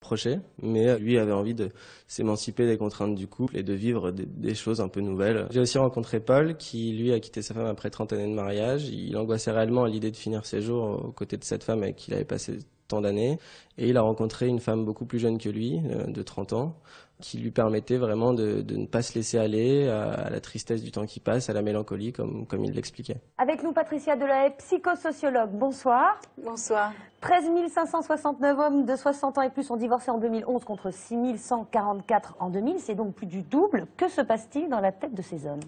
rapprocher, mais lui avait envie de s'émanciper des contraintes du couple et de vivre des choses un peu nouvelles. J'ai aussi rencontré Paul, qui lui a quitté sa femme après 30 années de mariage. Il angoissait réellement à l'idée de finir ses jours aux côtés de cette femme avec qui il avait passé tant d'années, et il a rencontré une femme beaucoup plus jeune que lui, de 30 ans, qui lui permettait vraiment de ne pas se laisser aller à la tristesse du temps qui passe, à la mélancolie, comme il l'expliquait. Avec nous, Patricia Delahaye, psychosociologue. Bonsoir. Bonsoir. 13 569 hommes de 60 ans et plus ont divorcé en 2011 contre 6 144 en 2000. C'est donc plus du double. Que se passe-t-il dans la tête de ces hommes?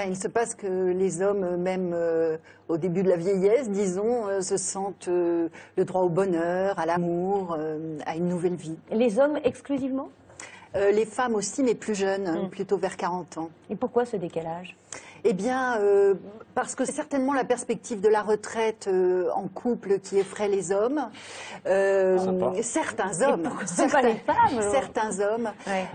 Il se passe que les hommes, même au début de la vieillesse, disons, se sentent le droit au bonheur, à l'amour, à une nouvelle vie. Les hommes exclusivement? Les femmes aussi, mais plus jeunes, plutôt vers 40 ans. Et pourquoi ce décalage? Eh bien, parce que c'est certainement la perspective de la retraite en couple qui effraie les hommes. Certains hommes. Pas les femmes, certains hommes. Ouais.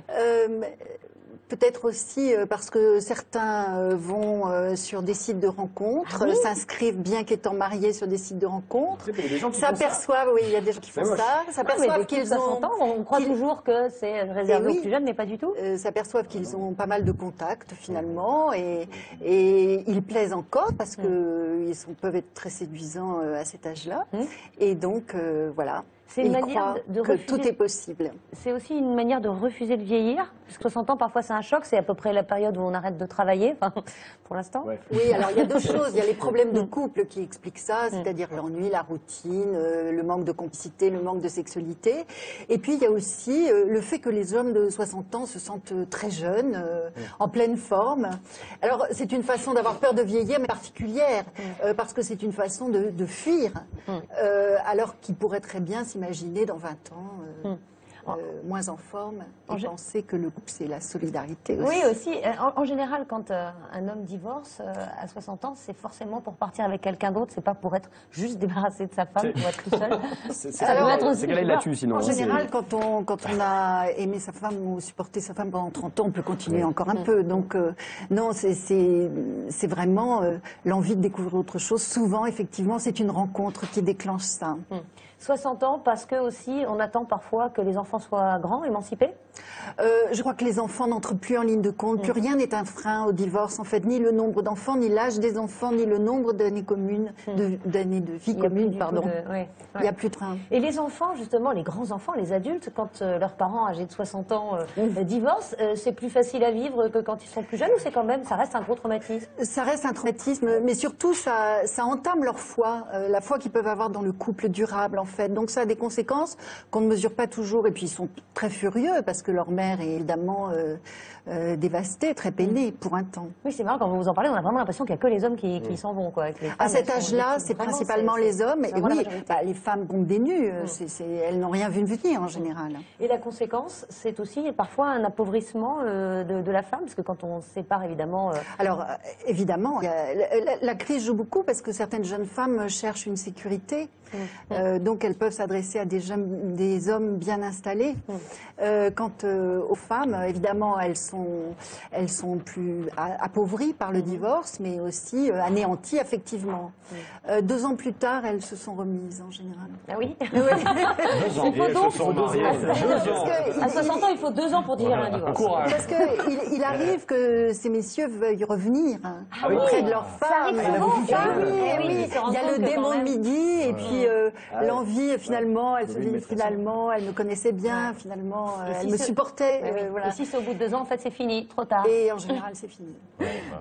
Peut-être aussi parce que certains vont sur des sites de rencontres, s'inscrivent bien qu'étant mariés sur des sites de rencontres, s'aperçoivent, oui, il y a des gens qui font ça, s'aperçoivent qu'ils ont... On croit toujours que c'est réservé aux plus jeunes, mais pas du tout. S'aperçoivent qu'ils ont pas mal de contacts finalement, et ils plaisent encore parce qu'ils peuvent être très séduisants à cet âge-là, et donc voilà. C'est une manière de que refuser... tout est possible. C'est aussi une manière de refuser de vieillir, parce que 60 ans, parfois c'est un choc, c'est à peu près la période où on arrête de travailler, enfin, pour l'instant. Ouais. Oui, alors il y a deux choses. Il y a les problèmes de couple qui expliquent ça, c'est-à-dire l'ennui, la routine, le manque de complicité, le manque de sexualité. Et puis il y a aussi le fait que les hommes de 60 ans se sentent très jeunes, en pleine forme. Alors c'est une façon d'avoir peur de vieillir, mais particulière, parce que c'est une façon de fuir, alors qu'ils pourraient très bien s'imaginer dans 20 ans moins en forme et penser que le couple c'est la solidarité aussi. Oui aussi, en général quand un homme divorce à 60 ans, c'est forcément pour partir avec quelqu'un d'autre, c'est pas pour être juste débarrassé de sa femme, pour être tout seul. C'est qu'elle il la tue sinon. En général quand on a aimé sa femme ou supporté sa femme pendant 30 ans, on peut continuer encore un peu. Donc non, c'est vraiment l'envie de découvrir autre chose. Souvent effectivement c'est une rencontre qui déclenche ça. 60 ans parce que aussi on attend parfois que les enfants soient grands, émancipés. Je crois que les enfants n'entrent plus en ligne de compte. Plus rien n'est un frein au divorce. En fait, ni le nombre d'enfants, ni l'âge des enfants, ni le nombre d'années communes, d'années de vie commune, pardon. Il n'y a plus de frein. Et les enfants, justement, les grands enfants, les adultes, quand leurs parents âgés de 60 ans divorcent, c'est plus facile à vivre que quand ils sont plus jeunes, ou c'est quand même, ça reste un gros traumatisme? Ça reste un traumatisme, mais surtout ça entame leur foi, la foi qu'ils peuvent avoir dans le couple durable, en fait. Donc ça a des conséquences qu'on ne mesure pas toujours, et puis ils sont très furieux parce que leur mère est évidemment dévastée, très peinée pour un temps. Oui, c'est marrant, quand vous en parlez, on a vraiment l'impression qu'il n'y a que les hommes qui s'en vont, quoi. À cet âge-là, c'est principalement les hommes, et oui, les femmes tombent des nues, elles n'ont rien vu venir en général. Et la conséquence, c'est aussi parfois un appauvrissement de la femme, parce que quand on se sépare, évidemment... Alors, évidemment, la crise joue beaucoup parce que certaines jeunes femmes cherchent une sécurité, donc elles peuvent s'adresser à des hommes bien installés. Quant aux femmes, évidemment, elles sont plus appauvries par le divorce, mais aussi anéanties affectivement. 2 ans plus tard, elles se sont remises en général. Ah oui? Il faut donc à 60 ans, il faut 2 ans pour digérer un divorce. Courage. Parce qu'il arrive que ces messieurs veuillent revenir auprès de leur femme. Il y a le démon de midi, et puis l'envie, finalement, elle se dit, finalement, elle me connaissait bien, finalement, elle me supportait. Et si c'est au bout de 2 ans, en fait, c'est fini, trop tard. Et en général, c'est fini.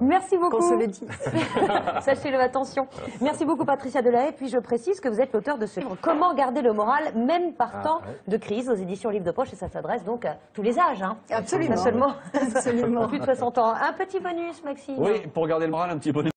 Merci beaucoup. Qu'on se le dise. Sachez-le, attention. Merci beaucoup, Patricia Delahaye. Puis je précise que vous êtes l'auteur de ce livre, Comment garder le moral, même par temps de crise, aux éditions Livre de Poche, et ça s'adresse donc à tous les âges. Hein. Absolument. Pas seulement Absolument. plus de 60 ans. Un petit bonus, Maxime. Oui, pour garder le moral, un petit bonus.